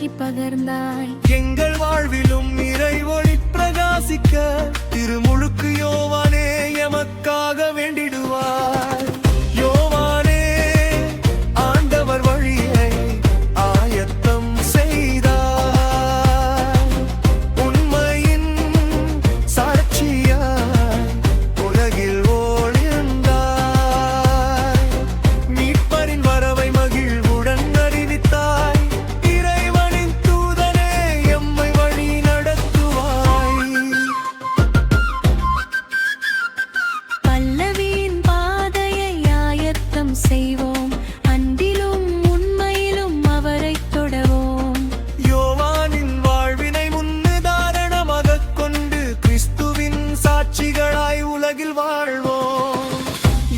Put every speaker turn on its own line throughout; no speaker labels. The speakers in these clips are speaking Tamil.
சாட்சி பகர்ந்தாய்.
எங்கள் வாழ்விலும் இறை ஒளி பிரகாசிக்க திருமுழுக்கு யோவானே எமக்காக வேண்டிடுவார். யோவானே ஆண்டவர் வழியை ஆயத்தம் செய்தார். உண்மையின் சாட்சியாய் உலகில் ஒளிர்ந்தாய். மீட்பரின் வரவை மகிழ்வுடன் அறிவித்தாய். இறைவனின் தூதனே எம்மை வழி நடத்துவாய்.
பல்லவியின் பாதையை ஆயத்தம் செய்வோம், அன்பிலும் உண்மையிலும் அவரைத் தொடவோம்.
யோவானின் வாழ்வினை முன்னுதாரணமாகக் கொண்டு கிறிஸ்துவின் சாட்சிகளாய் உலகில் வாழ்வோம்.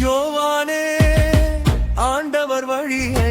யோவானே ஆண்டவர் வழியை